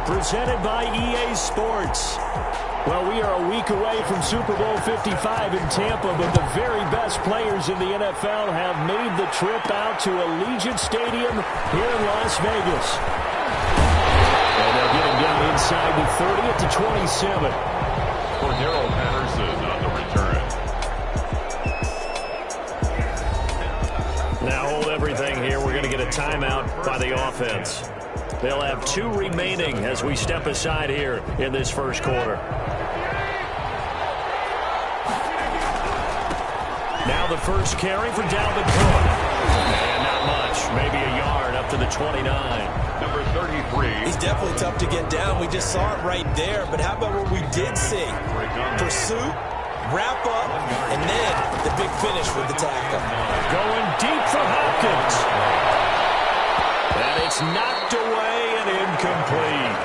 presented by EA Sports. Well, we are a week away from Super Bowl 55 in Tampa, but the very best players in the NFL have made the trip out to Allegiant Stadium here in Las Vegas. And they'll get him down inside the 30 at the 27. Cordero Patterson on the return. Now hold everything here. We're going to get a timeout by the offense. They'll have 2 remaining as we step aside here in this first quarter. Now the first carry for Dalvin Cook. And not much. Maybe a yard up to the 29. Number 33. He's definitely tough to get down. We just saw it right there. But how about what we did see? Pursuit, wrap up, and then the big finish with the tackle. Going deep for Hopkins. And it's knocked away and incomplete.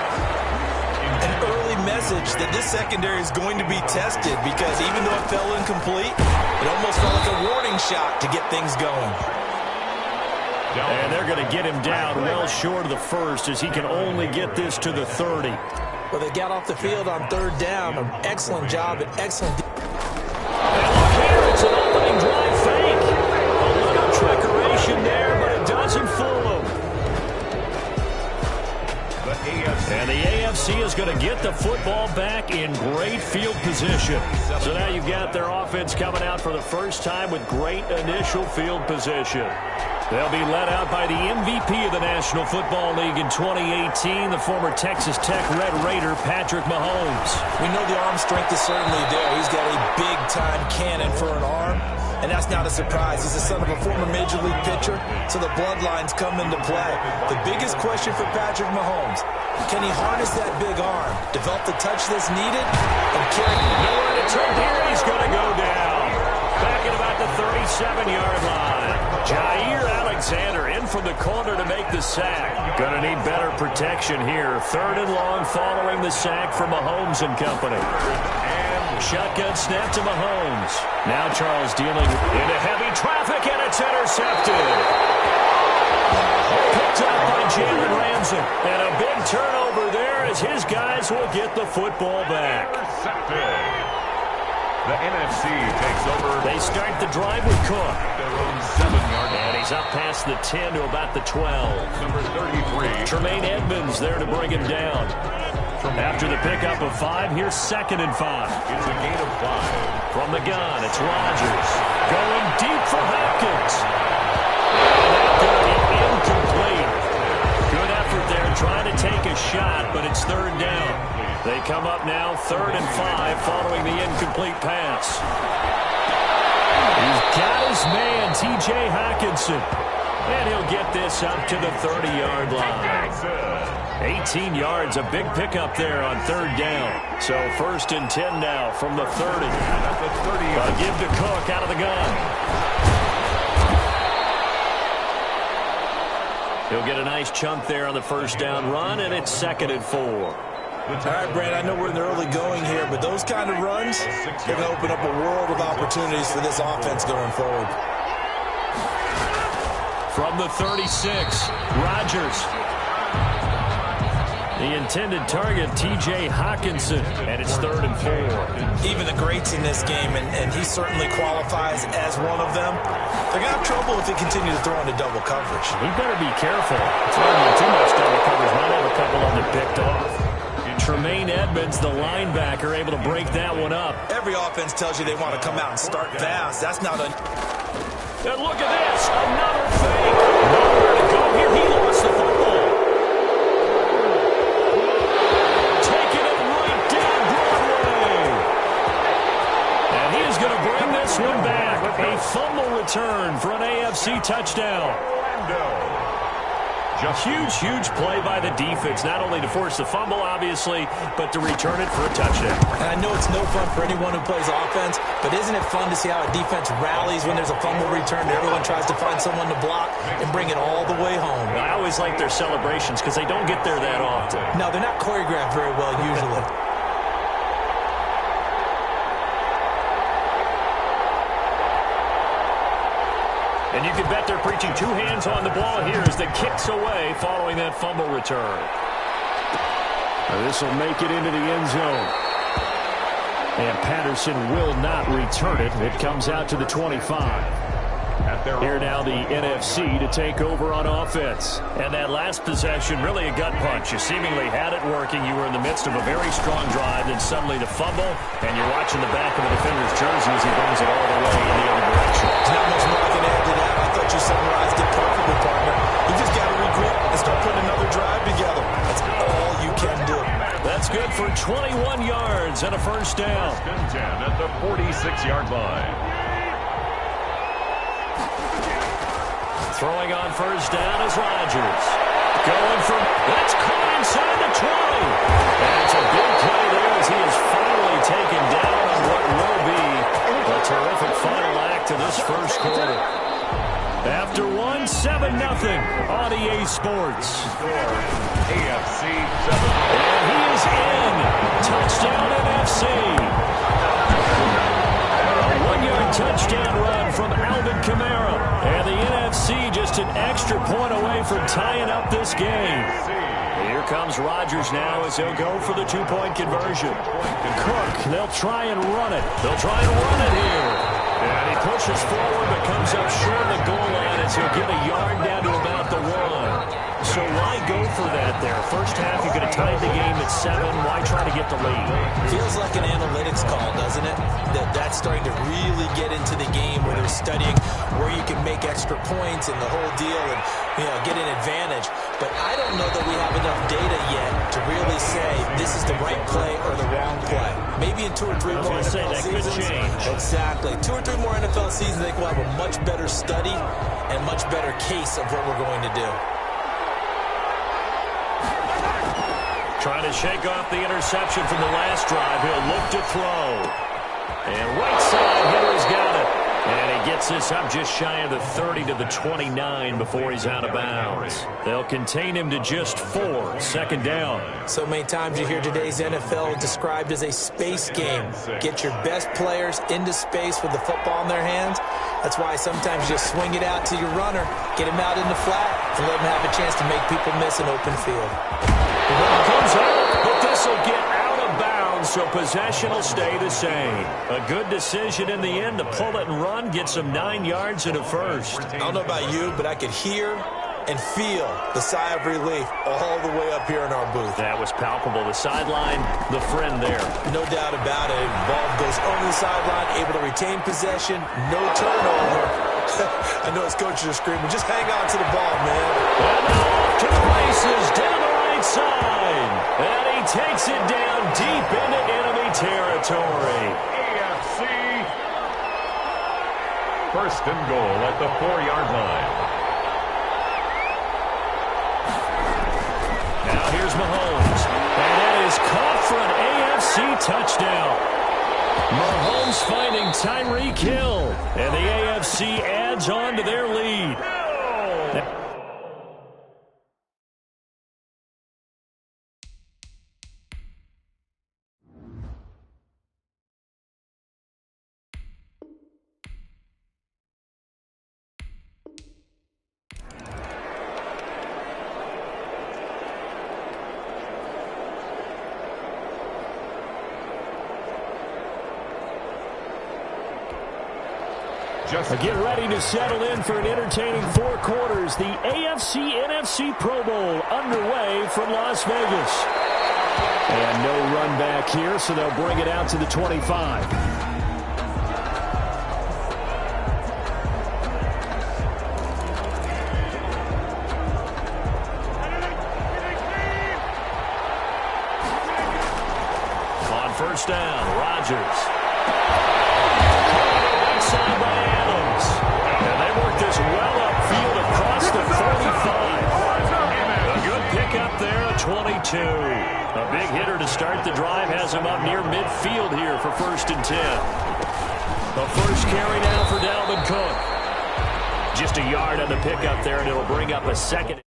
An early message that this secondary is going to be tested because even though it fell incomplete, it almost felt like a warning shot to get things going. And they're going to get him down well short of the first as he can only get this to the 30. Well, they got off the field on third down. An excellent job and excellent. And look here, it's an opening drive fake. A little trickeration there, but it doesn't fool him. And the AFC is going to get the football back in great field position. So now you've got their offense coming out for the first time with great initial field position. They'll be led out by the MVP of the National Football League in 2018, the former Texas Tech Red Raider, Patrick Mahomes. We know the arm strength is certainly there. He's got a big-time cannon for an arm, and that's not a surprise. He's the son of a former Major League pitcher, so the bloodlines come into play. The biggest question for Patrick Mahomes, can he harness that big arm, develop the touch that's needed, and carry nowhere to turn here? He's going to go down. Back at about the 37-yard line. Jair Alexander in from the corner to make the sack. Going to need better protection here. 3rd and long following the sack for Mahomes and company. Shotgun snap to Mahomes. Now Charles dealing into heavy traffic, and it's intercepted. Picked up by Jalen Ramsey. And a big turnover there as his guys will get the football back. The NFC takes over. They start the drive with Cook. Their own 7-yard line. And he's up past the 10 to about the 12. Number 33. Tremaine Edmonds there to bring him down. After the pickup of 5, here's 2nd and 5. It's a gain of 5. From the gun, it's Rodgers. Going deep for Hopkins. And going to be incomplete. Good effort there trying to take a shot, but it's 3rd down. They come up now 3rd and 5 following the incomplete pass. He's got his man, T.J. Hockenson. And he'll get this up to the 30-yard line. 18 yards, a big pickup there on 3rd down. So 1st and 10 now from the 30. Give to Cook out of the gun. He'll get a nice chunk there on the 1st down run, and it's 2nd and 4. All right, Brad, I know we're in the early going here, but those kind of runs, they're going to open up a world of opportunities for this offense going forward. From the 36, Rodgers. The intended target, T.J. Hockenson, and it's 3rd and 4. Even the greats in this game, and he certainly qualifies as one of them, they're going to have trouble if they continue to throw into double coverage. He better be careful. Throwing in too much double coverage might have a couple of them picked off. Tremaine Edmonds, the linebacker, able to break that one up. Every offense tells you they want to come out and start fast. That's not a... And look at this, another fake. Nowhere to go here. He lost the football. Taking it right down Broadway. And he is going to bring this one back. A fumble return for an AFC touchdown. Huge play by the defense, not only to force the fumble, obviously, but to return it for a touchdown. And I know it's no fun for anyone who plays offense, but isn't it fun to see how a defense rallies when there's a fumble return and everyone tries to find someone to block and bring it all the way home? I always like their celebrations because they don't get there that often. No, they're not choreographed very well usually. And you can bet they're preaching 2 hands on the ball here as the kick's away following that fumble return. This will make it into the end zone. And Patterson will not return it. It comes out to the 25. Here now the NFC to take over on offense. And that last possession, really a gut punch. You seemingly had it working. You were in the midst of a very strong drive, then suddenly the fumble, and you're watching the back of the defender's jersey as he brings it all the way in the other direction. There's not much more I can add to that. I thought you summarized it perfectly, partner. You just got to regroup and start putting another drive together. That's all you can do. That's good for 21 yards and a first down. 10 at the 46-yard line. Throwing on first down is Rodgers. Going for, that's caught inside the 20. And it's a big play there as he is finally taken down on what will be a terrific final act of this first quarter. After 7-0 on EA Sports. AFC 7. And he is in. Touchdown NFC. A 1-yard touchdown run from Alvin Kamara. And the NFC just an extra point away from tying up this game. Here comes Rodgers now as he'll go for the 2-point conversion. Cook, they'll try and run it. They'll try and run it here. And he pushes forward but comes up short of the goal line as he'll get a yard down to about the 1. So why go for that there? First half, you could have tied the game at 7. Why try to get the lead? Feels like an analytics call, doesn't it? That's starting to really get into the game where they're studying where you can make extra points and the whole deal and, get an advantage. But I don't know that we have enough data yet to really say this is the right play or the wrong play. Maybe in 2 or 3 more NFL seasons. Could change. Exactly. 2 or 3 more NFL seasons, I think we'll have a much better study and much better case of what we're going to do. Trying to shake off the interception from the last drive. He'll look to throw. And right side hitter's got it. And he gets this up just shy of the 30 to the 29 before he's out of bounds. They'll contain him to just 4. Second down. So many times you hear today's NFL described as a space game. Get your best players into space with the football in their hands. That's why sometimes you just swing it out to your runner, get him out in the flat, and let him have a chance to make people miss an open field. The ball comes out, but this will get out of bounds, so possession will stay the same. A good decision in the end to pull it and run, get some 9 yards and a first. I don't know about you, but I could hear and feel the sigh of relief all the way up here in our booth. That was palpable. The sideline, the friend there. No doubt about it. Ball goes over the sideline, able to retain possession, no turnover. I know his coaches are screaming, just hang on to the ball, man. And off to the races down the right side. And he takes it down deep into enemy territory. AFC. First and goal at the 4-yard line. Now here's Mahomes. And that is caught for an AFC touchdown. Mahomes finding Tyreek Hill. And the AFC adds on to their lead. Get ready to settle in for an entertaining 4 quarters. The AFC-NFC Pro Bowl underway from Las Vegas. And no run back here, so they'll bring it out to the 25. On first down, Rodgers. Outside by Adams. And they work this well upfield across the 45. A good pickup there at 22. A big hitter to start the drive has him up near midfield here for 1st and 10. The first carry now for Dalvin Cook. Just a yard on the pickup there, and it'll bring up a second.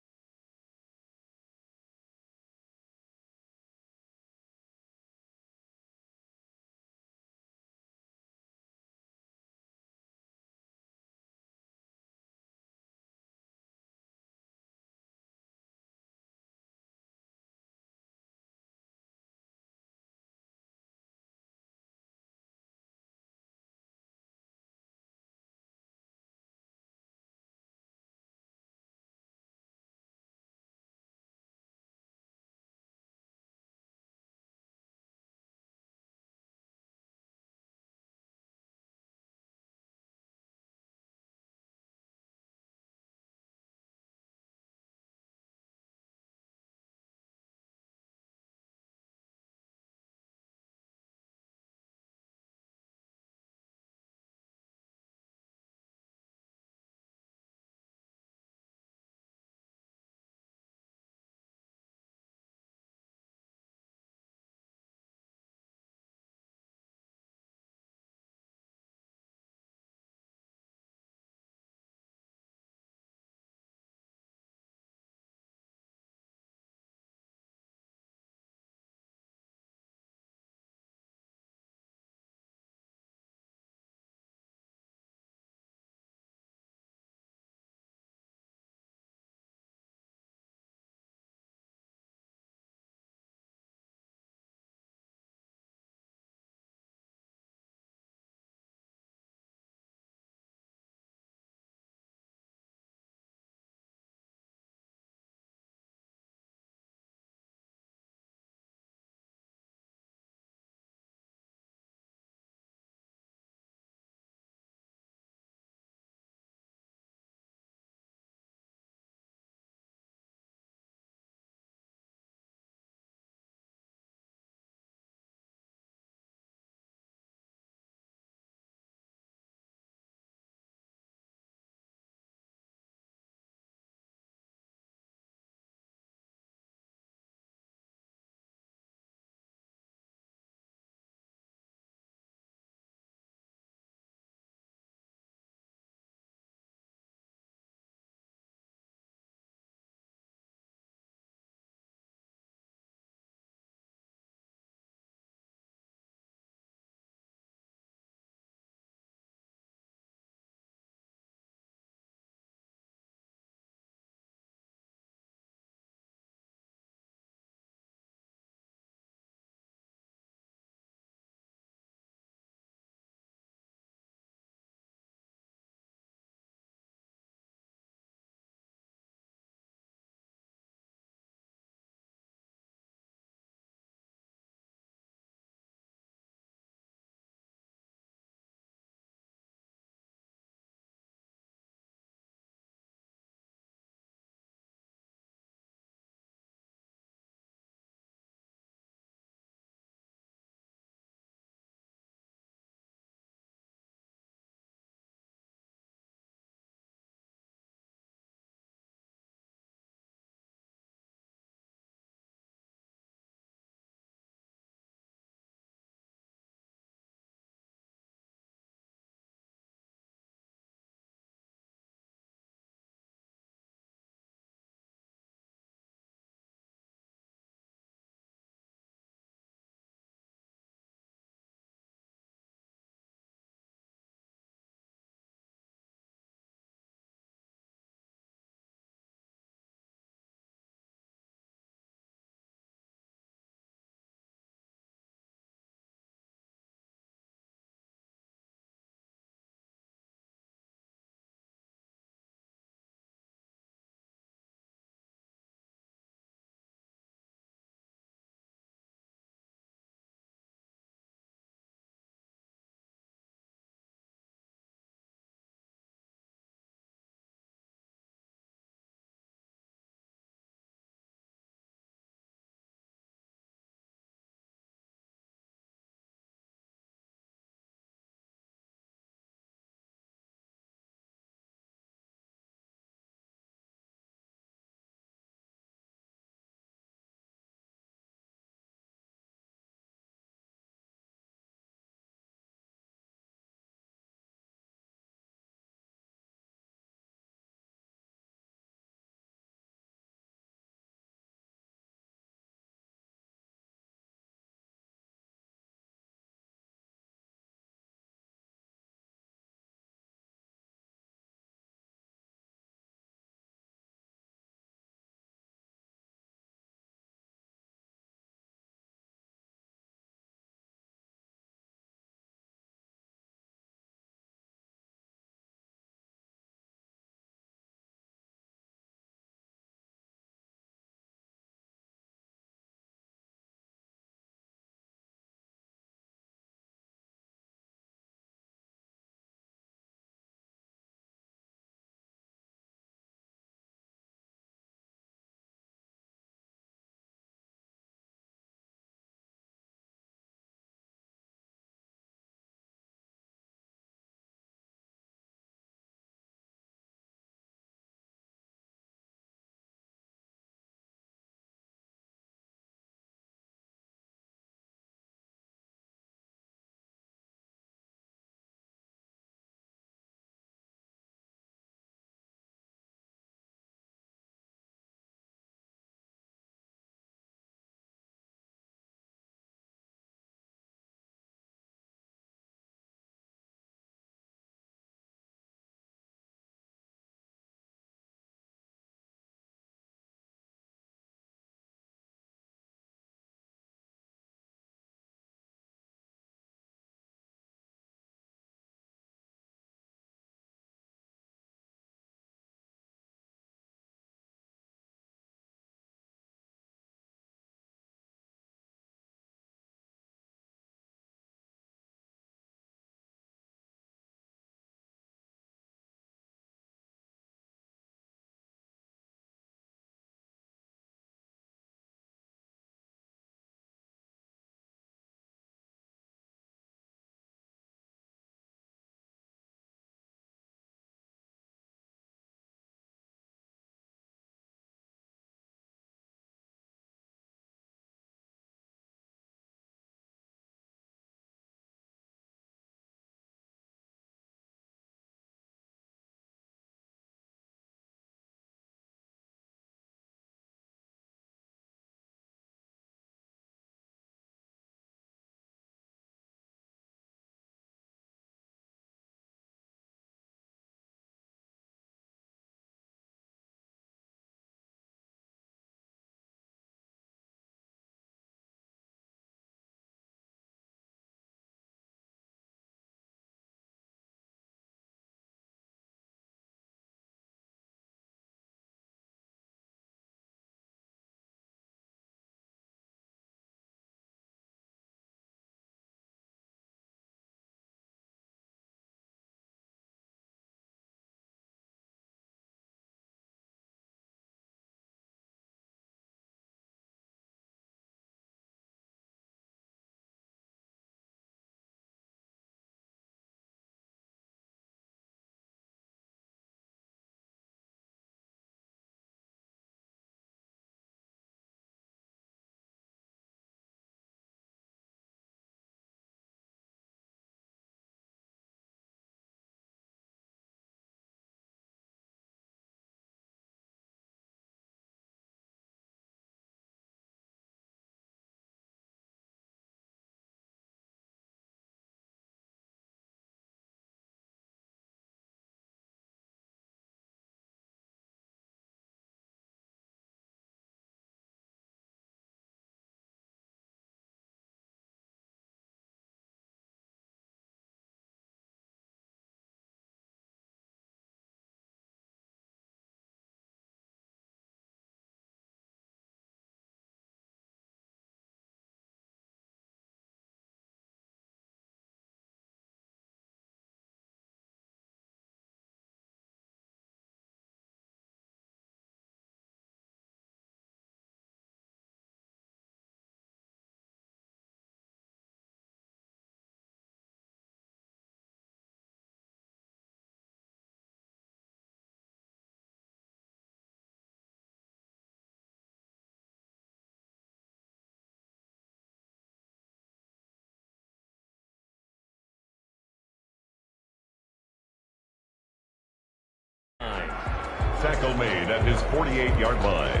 Tackle made at his 48-yard line.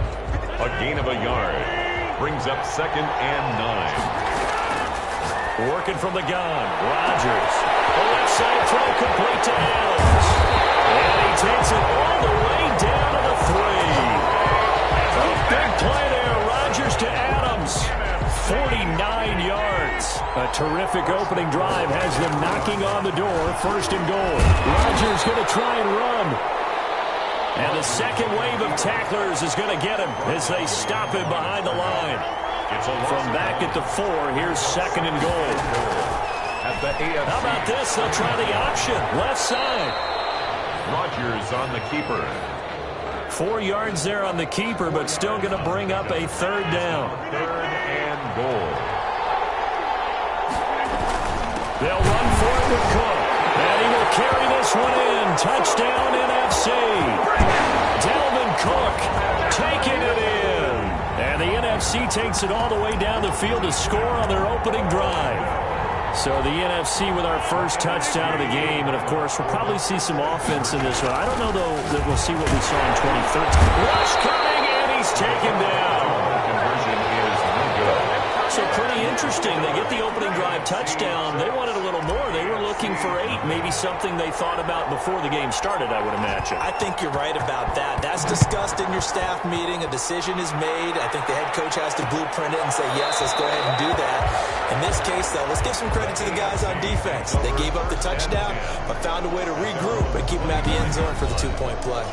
A gain of a yard. Brings up 2nd and 9. Working from the gun. Rodgers. The left side throw complete to Adams. And he takes it all the way down to the 3. A big play there. Rodgers to Adams. 49 yards. A terrific opening drive has them knocking on the door. 1st and goal. Rodgers going to try and run. And the second wave of tacklers is going to get him as they stop him behind the line. From back at the 4, here's 2nd and goal. At the AFC. How about this? They'll try the option. Left side. Rodgers on the keeper. 4 yards there on the keeper, but still going to bring up a 3rd down. 3rd and goal. They'll run for it with Cook. And he will carry this one in. Touchdown NFC. Dalvin Cook taking it in. And the NFC takes it all the way down the field to score on their opening drive. So the NFC with our first touchdown of the game. And, of course, we'll probably see some offense in this one. I don't know, though, that we'll see what we saw in 2013. Rush coming, and he's taken down. Conversion is no good. So pretty interesting. They get the opening drive touchdown. They wanted a little more. They were looking for 8, maybe something they thought about before the game started, I would imagine. I think you're right about that. That's discussed in your staff meeting. A decision is made. I think the head coach has to blueprint it and say, yes, let's go ahead and do that. In this case, though, let's give some credit to the guys on defense. They gave up the touchdown, but found a way to regroup and keep them at the end zone for the 2-point play.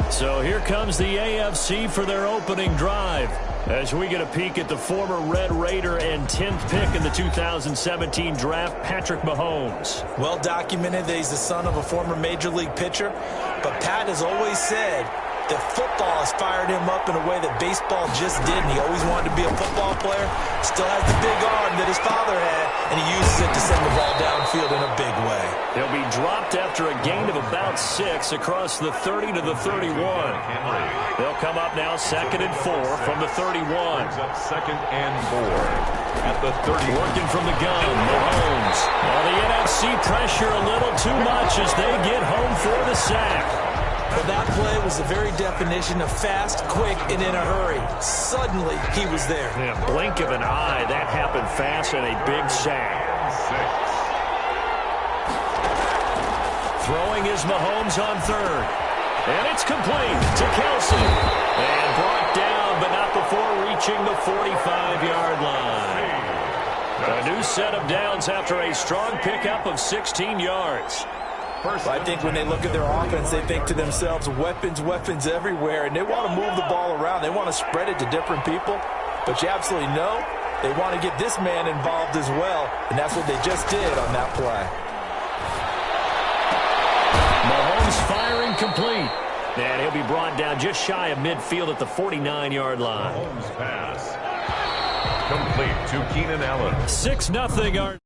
So here comes the AFC for their opening drive as we get a peek at the former Red Raider and 10th pick in the 2017 draft, Patrick Mahomes. Well documented that he's the son of a former Major League pitcher, but Pat has always said that football has fired him up in a way that baseball just didn't. He always wanted to be a football player, still has the big arm that his father had, and he uses it to send the ball downfield in a big way. He'll be dropped after a gain of about 6 across the 30 to the 31. They'll come up now 2nd and 4 from the 31. Brings up 2nd and 4 at the 30. Working from the gun, Mahomes. Well, the NFC pressure a little too much as they get home for the sack. Well, that play was the very definition of fast, quick, and in a hurry. Suddenly, he was there. Yeah, blink of an eye, that happened fast and a big sack. 6. Throwing is Mahomes on 3rd. And it's complete to Kelsey. And brought down, but not before reaching the 45-yard line. A new set of downs after a strong pickup of 16 yards. I think when they look at their offense, they think to themselves, weapons, weapons everywhere, and they want to move the ball around. They want to spread it to different people, but you absolutely know they want to get this man involved as well, and that's what they just did on that play. Mahomes firing complete, and he'll be brought down just shy of midfield at the 49-yard line. Mahomes pass. Complete to Keenan Allen. 6-0.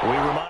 We remind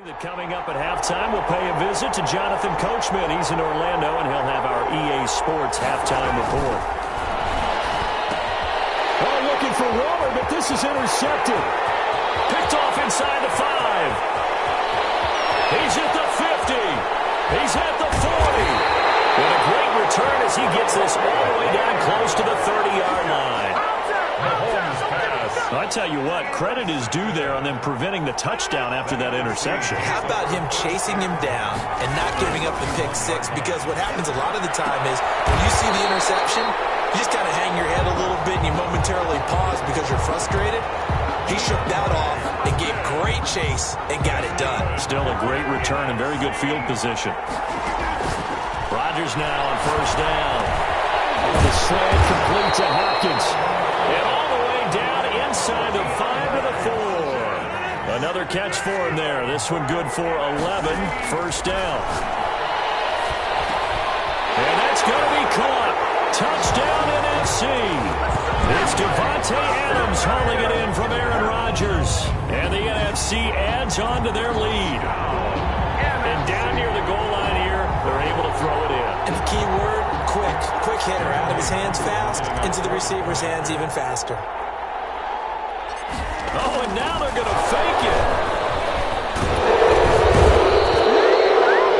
that coming up at halftime, we'll pay a visit to Jonathan Coachman. He's in Orlando, and he'll have our EA Sports halftime report. Oh, looking for Waller, but this is intercepted. Picked off inside the 5. He's at the 50. He's at the 40. And a great return as he gets this all the way down close to the 30-yard line. I tell you what, credit is due there on them preventing the touchdown after that interception. How about him chasing him down and not giving up the pick six? Because what happens a lot of the time is when you see the interception, you just kind of hang your head a little bit and you momentarily pause because you're frustrated. He shook that off and gave great chase and got it done. Still a great return and very good field position. Rodgers now on first down. The slant complete to Hopkins. And all the way down inside the 5 to the 4. Another catch for him there. This one good for 11. First down. And that's going to be caught. Touchdown NFC. It's Devontae Adams hauling it in from Aaron Rodgers. And the NFC adds on to their lead. And down near the goal line here, they're able to throw it in. And the key word, quick. Quick hitter out of his hands fast, into the receiver's hands even faster. Oh, and now they're going to fake it.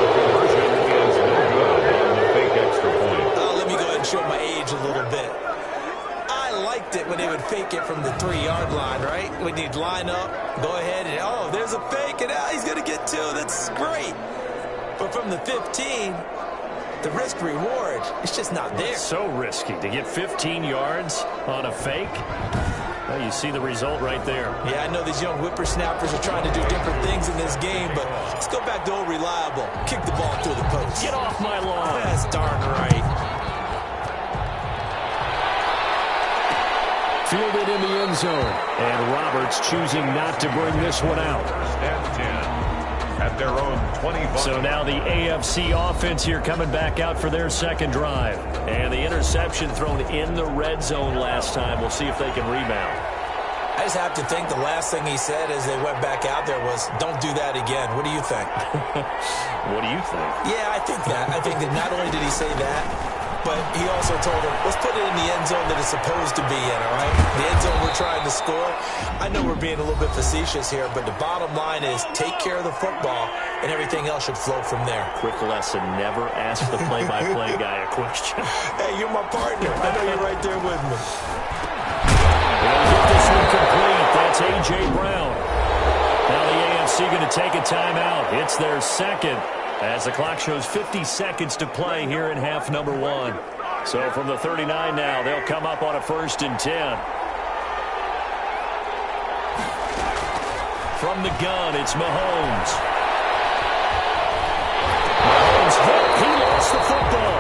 The conversion is no good on the fake extra point. Let me go ahead and show my age a little bit. I liked it when they would fake it from the 3-yard line, right? When you'd line up, go ahead and, oh, there's a fake, and he's going to get 2. That's great. But from the 15, the risk-reward, it's just not there. It's so risky to get 15 yards on a fake. Well, you see the result right there. Yeah, I know these young whippersnappers are trying to do different things in this game, but let's go back to old reliable. Kick the ball through the post. Get off my lawn. That's darn right. Fielded in the end zone. And Roberts choosing not to bring this one out. And 10 at their own 25. So now the AFC offense here coming back out for their second drive. And the interception thrown in the red zone last time. We'll see if they can rebound. I just have to think the last thing he said as they went back out there was, don't do that again. What do you think? What do you think? Yeah, I think that. I think that not only did he say that, but he also told him, let's put it in the end zone that it's supposed to be in, all right? The end zone we're trying to score. I know we're being a little bit facetious here, but the bottom line is take care of the football, and everything else should flow from there. Quick lesson, never ask the play-by-play guy a question. Hey, you're my partner. I know you're right there with me. They'll get this one complete. That's A.J. Brown. Now the AFC going to take a timeout. It's their second as the clock shows 50 seconds to play here in half number 1. So from the 39 now, they'll come up on a 1st and 10. From the gun, it's Mahomes. Mahomes hit. He lost the football.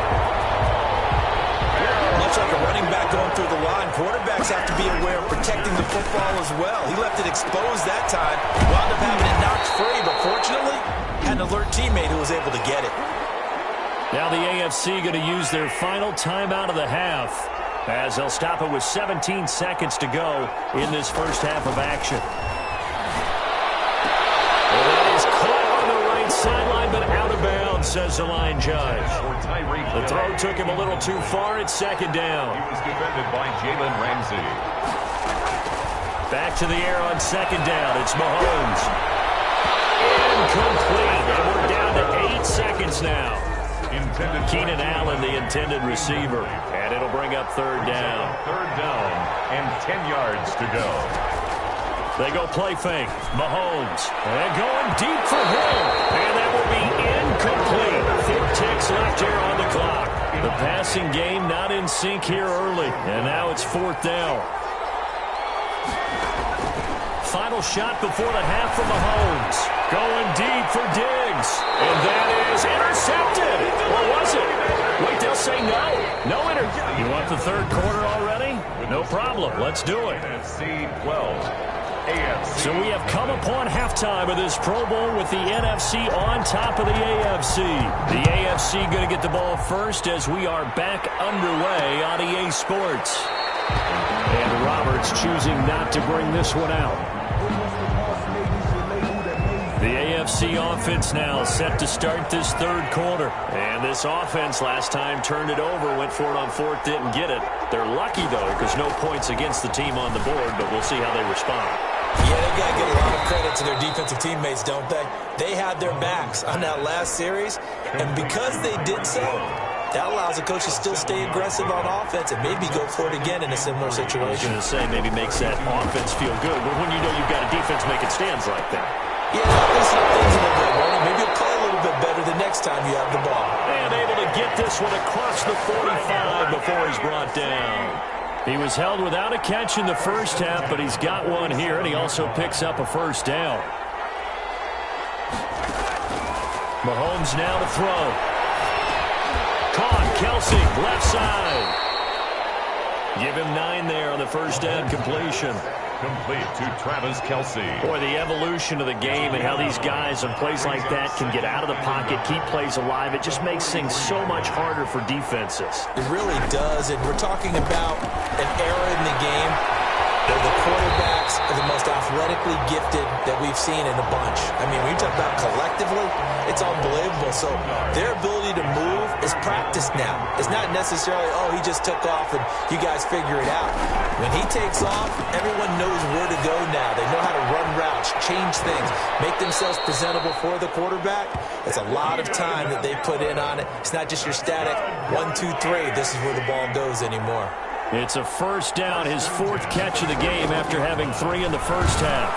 Much like a running back going through the line, quarterbacks have to be aware of protecting the football as well. He left it exposed that time, wound up having it knocked free, but fortunately, had an alert teammate who was able to get it. Now the AFC going to use their final timeout of the half as they'll stop it with 17 seconds to go in this first half of action. Well, that is caught on the right sideline, but out of bounds, says the line judge. The throw took him a little too far. It's second down. He was defended by Jalen Ramsey. Back to the air on second down. It's Mahomes. Incomplete. And we're down to 8 seconds now. Keenan Allen, the intended receiver. And it'll bring up third down. Third down and 10 yards to go. They go play fake. Mahomes. And going deep for him. And that will be incomplete. 4 ticks left here on the clock. The passing game not in sync here early. And now it's 4th down. Final shot before the half from Mahomes. Going deep for Diggs. And that is intercepted. Or was it? Wait, they'll say no. No interception. You want the third quarter already? No problem. Let's do it. NFC 12. AFC. So we have come upon halftime of this Pro Bowl with the NFC on top of the AFC. The AFC going to get the ball first as we are back underway on EA Sports. And Roberts choosing not to bring this one out. The AFC offense now set to start this third quarter. And this offense last time turned it over, went for it on 4th, didn't get it. They're lucky, though, because no points against the team on the board, but we'll see how they respond. Yeah, they got to give a lot of credit to their defensive teammates, don't they? They had their backs on that last series, and because they did so, that allows the coach to still stay aggressive on offense and maybe go for it again in a similar situation. I was going to say maybe makes that offense feel good, but when you know you've got a defense making stands like that. Yeah, loosen up things a little bit, Ronnie. Maybe you'll play a little bit better the next time you have the ball. And able to get this one across the 45 before he's brought down. He was held without a catch in the first half, but he's got one here, and he also picks up a first down. Mahomes now to throw. Caught, Kelsey, left side. Give him 9 there on the first down completion. Complete to Travis Kelsey. Boy, the evolution of the game and how these guys on plays like that can get out of the pocket, keep plays alive, it just makes things so much harder for defenses. It really does, and we're talking about an era in the game where the quarterbacks are the most athletically gifted that we've seen in a bunch. I mean, when you talk about collectively, it's unbelievable. So their ability to move is practiced now. It's not necessarily, oh, he just took off and you guys figure it out. When he takes off, everyone knows where to go now. They know how to run routes, change things, make themselves presentable for the quarterback. It's a lot of time that they put in on it. It's not just your static 1, 2, 3. This is where the ball goes anymore. It's a first down, his 4th catch of the game after having 3 in the first half.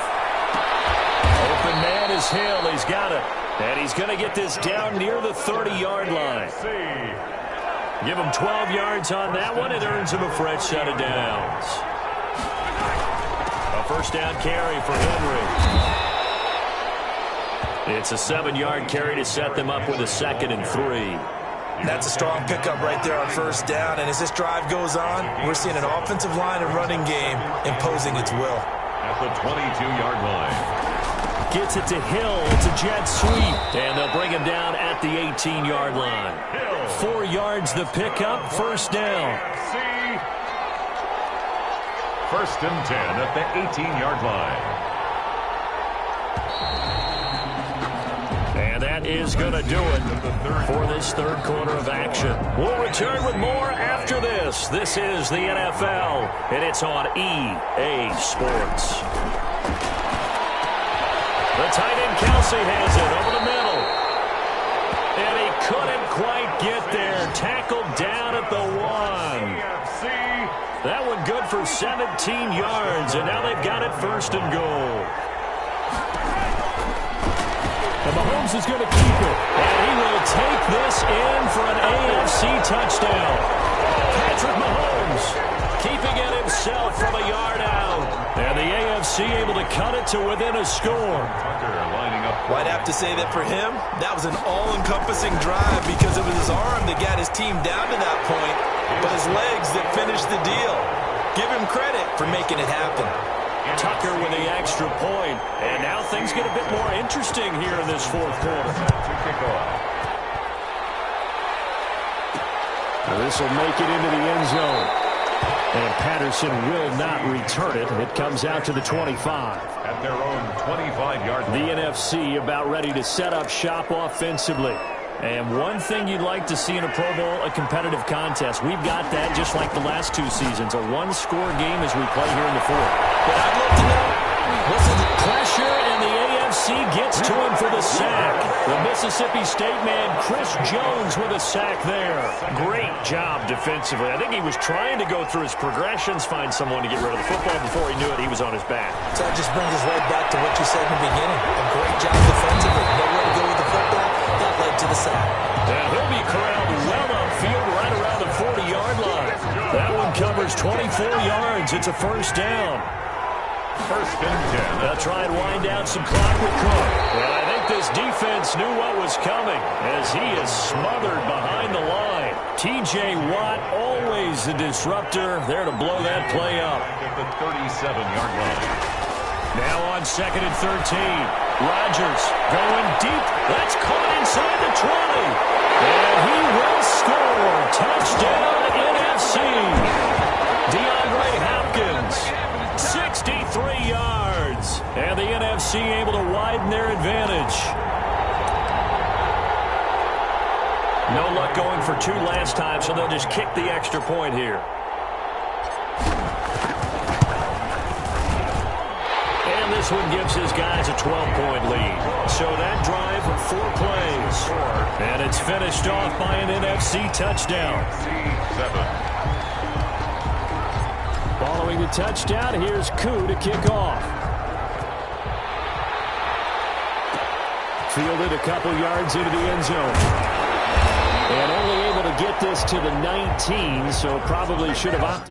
Open man is Hill. He's got it. And he's going to get this down near the 30-yard line. Give him 12 yards on that one. It earns him a fresh set of downs. A first down carry for Henry. It's a 7-yard carry to set them up with a 2nd and 3. And that's a strong pickup right there on first down. And as this drive goes on, we're seeing an offensive line and running game imposing its will. At the 22-yard line. Gets it to Hill. It's a jet sweep. And they'll bring him down at the 18-yard line. 4 yards the pickup, first down. First and 10 at the 18-yard line. And that is going to do it for this third quarter of action. We'll return with more after this. This is the NFL, and it's on EA Sports. The tight end Kelsey has it over the middle. And he couldn't quite get there. Tackled down at the 1. That one good for 17 yards, and now they've got it first and goal. And Mahomes is going to keep it, and he will take this in for an AFC touchdown. Patrick Mahomes keeping it himself from a yard out. And the AFC able to cut it to within a score. Well, I'd have to say that for him, that was an all-encompassing drive because it was his arm that got his team down to that point, but his legs that finished the deal. Give him credit for making it happen. Tucker with the extra point, and now things get a bit more interesting here in this fourth quarter. This will make it into the end zone. And Patterson will not return it. It comes out to the 25. At their own 25-yard line. The NFC about ready to set up shop offensively. And one thing you'd like to see in a Pro Bowl, a competitive contest. We've got that just like the last 2 seasons. A one-score game as we play here in the fourth. But I'd love to know, what's the pressure, and the AFC gets to him for the sack. The Mississippi State man, Chris Jones, with a sack there. Great job defensively. I think he was trying to go through his progressions, find someone to get rid of the football. Before he knew it, he was on his back. So that just brings us right back to what you said in the beginning. A great job defensively. Nowhere to go with the football. That led to the sack. And he'll be corralled well upfield right around the 40-yard line. That one covers 24 yards. It's a first down. First and 10. They'll try and wind down some clock with Cook. And I think this defense knew what was coming as he is smothered behind the line. T.J. Watt, always the disruptor, there to blow that play up. At the 37-yard line. Now on 2nd and 13. Rodgers going deep. That's caught inside the 20. And he will score. Touchdown NFC. DeAndre Hopkins, 63 yards. And the NFC able to widen their advantage. No luck going for 2 last time, so they'll just kick the extra point here. And this one gives his guys a 12-point lead. So that drive, 4 plays. And it's finished off by an NFC touchdown. Following the touchdown, here's Koo to kick off. Fielded a couple yards into the end zone. And only able to get this to the 19, so probably should have opted.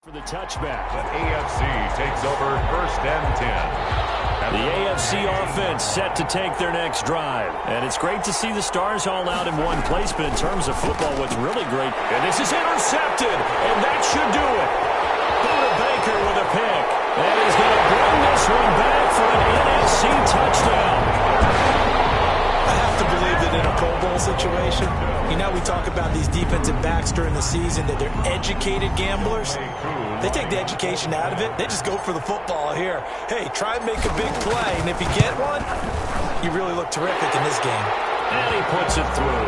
For the touchback. The AFC takes over 1st and 10. The AFC offense set to take their next drive. And it's great to see the stars all out in one place, but in terms of football, what's really great, and this is intercepted, and that should do it. Buda Baker with a pick, and he's going to bring this one back for an NFC touchdown. I have to believe that in a Pro Bowl situation, you know, we talk about these defensive backs during the season, that they're educated gamblers. They take the education out of it. They just go for the football here. Hey, try and make a big play, and if you get one, you really look terrific in this game. And he puts it through.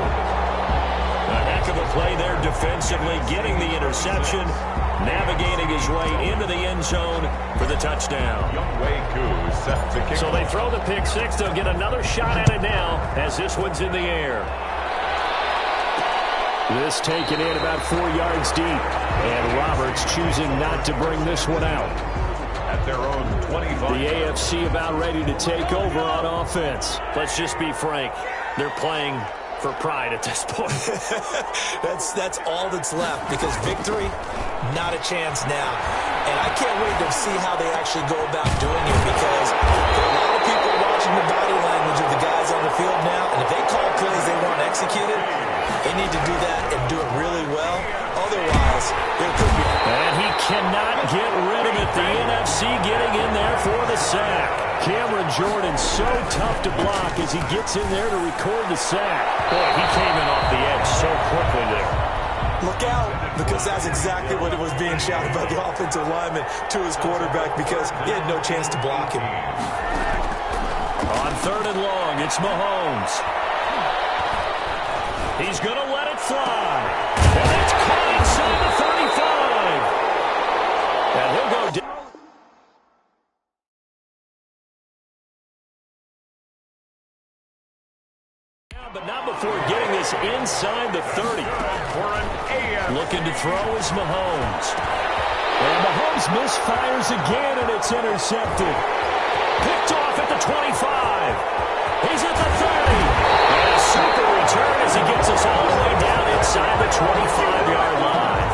A heck of a play there defensively, getting the interception, navigating his way into the end zone for the touchdown. So they throw the pick six. They'll get another shot at it now as this one's in the air. This taken in about 4 yards deep. And Roberts choosing not to bring this one out. At their own 25. The AFC about ready to take over on offense. Let's just be frank. They're playing for pride at this point. That's all that's left, because victory, not a chance now. And I can't wait to see how they actually go about doing it, because there are a lot of people watching the body language of the guys on the field now, and if they call plays they want executed, they need to do that and do it really well. Otherwise, there could be. And he cannot get rid of it. The NFC getting in there for the sack. Cameron Jordan so tough to block as he gets in there to record the sack. Boy, he came in off the edge so quickly there. Look out, because that's exactly what it was being shouted by the offensive lineman to his quarterback, because he had no chance to block him. On 3rd and long, it's Mahomes. He's going to let it fly. And it's caught inside the 35. And he'll go down. But not before getting this inside the 30. Looking to throw is Mahomes. And Mahomes misfires again, and it's intercepted. Picked off at the 25. He's at the 30. And a super return as he gets us all the way down inside the 25-yard line.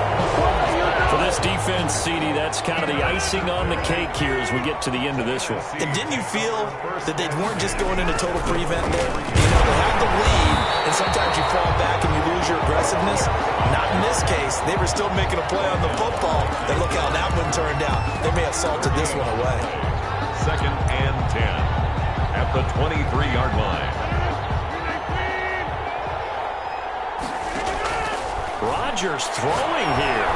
For this defense, CD, that's kind of the icing on the cake here as we get to the end of this one. And didn't you feel that they weren't just going into total prevent there? You know, they had the lead, and sometimes you fall back and you lose your aggressiveness. Not in this case. They were still making a play on the football, and look how that one turned out. They may have salted this one away. 2nd and 10 at the 23-yard line. Rodgers throwing here.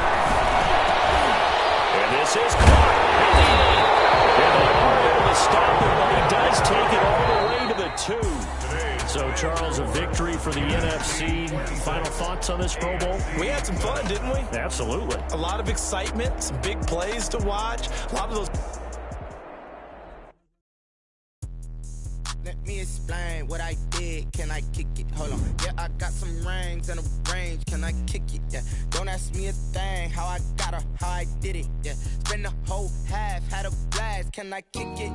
And this is caught. And they are able to stop it, but he does take it all the way to the 2. So, Charles, a victory for the NFC. Final thoughts on this Pro Bowl? We had some fun, didn't we? Absolutely. A lot of excitement, some big plays to watch. A lot of those. Let me explain what I did. Can I kick it? Hold on. Yeah, I got some rings and a range. Can I kick it? Yeah. Don't ask me a thing. How I got her, how I did it. Yeah. Spend the whole half, had a blast. Can I kick it?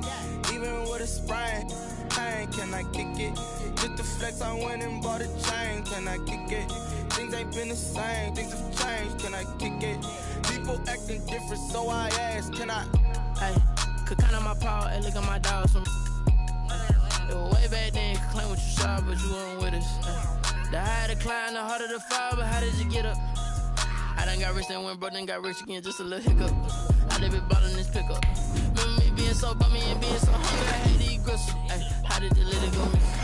Even with a sprain. Pain, can I kick it? Just the flex, I went and bought a chain. Can I kick it? Things ain't been the same. Things have changed. Can I kick it? People acting different, so I ask. Can I? Hey, could count on my power and look at my dogs from. Way back then, you could claim what you saw, but you weren't with us. The higher the climb, the harder the fall, but how did you get up? I done got rich and went broke, then got rich again, just a little hiccup. I done been ballin' this pickup. Remember me being so bummy and being so hungry, I hate to eat gristles. How did the little go miss?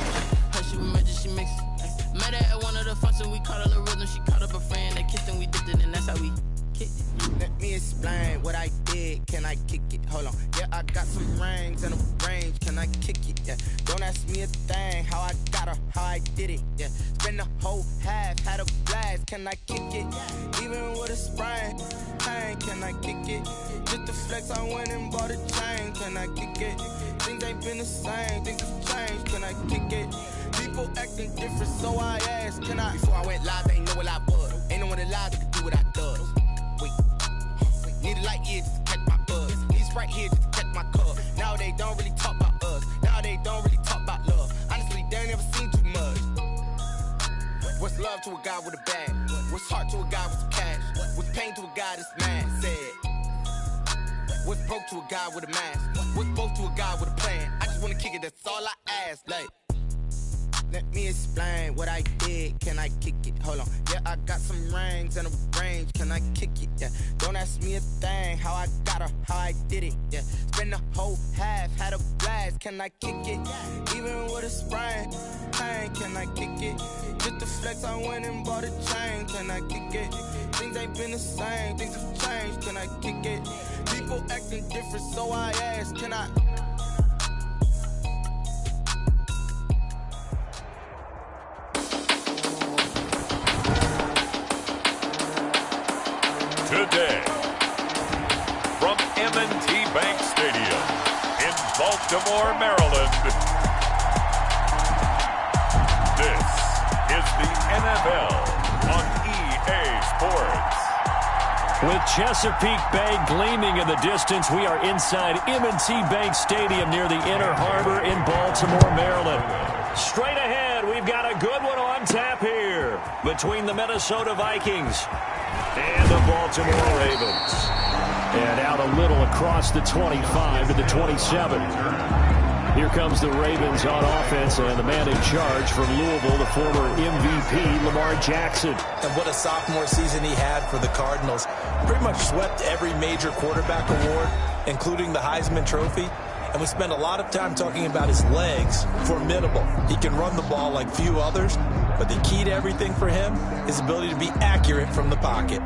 How she was magic, she mixed it. Met her at one of the functions, we caught a little rhythm, she caught up a friend, they kissed and we dipped it, and that's how we kicked it. Let me explain what I did. Can I kick it? Hold on. Yeah, I got some rings and a range. Can I kick it? Yeah. Don't ask me a thing. How I got her, how I did it. Yeah. Spend the whole half, had a blast. Can I kick it? Even with a sprain. Pain, can I kick it? Just the flex, I went and bought a chain. Can I kick it? Things ain't been the same. Things have changed. Can I kick it? People acting different, so I asked. Can I? Before I went live, they ain't know what I was. Ain't no one alive that could do what I does. Need a light here just to catch my buzz. Need right here just to catch my cup. Now they don't really talk about us. Now they don't really talk about love. Honestly, they ain't never seen too much. What's love to a guy with a bag? What's heart to a guy with some cash? What's pain to a guy that's mad? Said, What's broke to a guy with a mask? What's broke to a guy with a plan? I just wanna kick it, that's all I ask. Like, let me explain what I did. Can I kick it? Hold on. Yeah, I got some rings and a range. Can I kick it? Yeah. Don't ask me a thing. How I got her, how I did it. Yeah. Spend the whole half, had a blast. Can I kick it? Even with a sprain, pain. Can I kick it? Just to flex, I went and bought a chain. Can I kick it? Things ain't been the same. Things have changed. Can I kick it? People acting different, so I ask. Can I? Today, from M&T Bank Stadium in Baltimore, Maryland, this is the NFL on EA Sports. With Chesapeake Bay gleaming in the distance, we are inside M&T Bank Stadium near the Inner Harbor in Baltimore, Maryland. Straight ahead, we've got a good one on tap here between the Minnesota Vikings and the Baltimore Ravens. And out a little across the 25 to the 27. Here comes the Ravens on offense, and the man in charge from Louisville, the former MVP, Lamar Jackson. And what a sophomore season he had for the Cardinals. Pretty much swept every major quarterback award, including the Heisman Trophy. And we spend a lot of time talking about his legs. Formidable. He can run the ball like few others, but the key to everything for him is ability to be accurate from the pocket.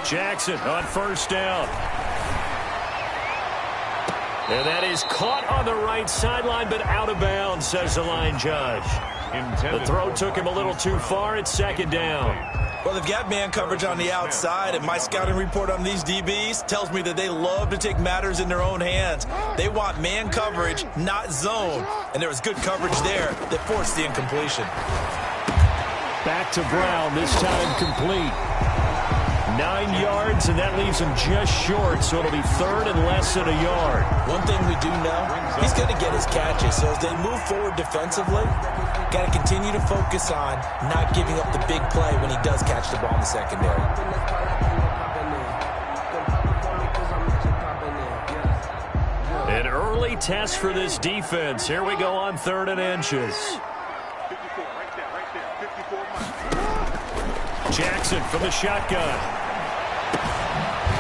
Jackson on first down. And that is caught on the right sideline, but out of bounds, says the line judge. The throw took him a little too far. It's second down. Well, they've got man coverage on the outside, and my scouting report on these DBs tells me that they love to take matters in their own hands. They want man coverage, not zone. And there was good coverage there that forced the incompletion. Back to Brown, this time complete. 9 yards, and that leaves him just short, so it'll be third and less than a yard. One thing we do know, he's going to get his catches. So as they move forward defensively, got to continue to focus on not giving up the big play when he does catch the ball in the secondary. An early test for this defense. Here we go on 3rd and inches. Jackson from the shotgun.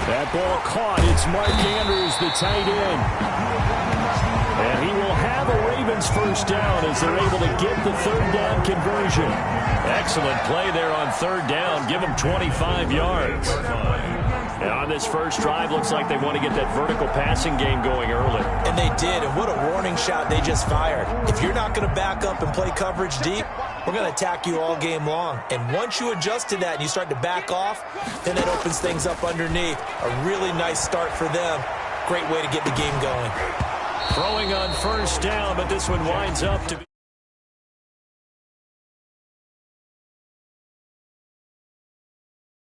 That ball caught. It's Mark Andrews, the tight end. And he will have a Ravens first down as they're able to get the 3rd down conversion. Excellent play there on 3rd down. Give him 25 yards. And on this first drive, looks like they want to get that vertical passing game going early. And they did, and what a warning shot they just fired. If you're not going to back up and play coverage deep, we're going to attack you all game long. And once you adjust to that and you start to back off, then it opens things up underneath. A really nice start for them. Great way to get the game going. Throwing on first down, but this one winds up to be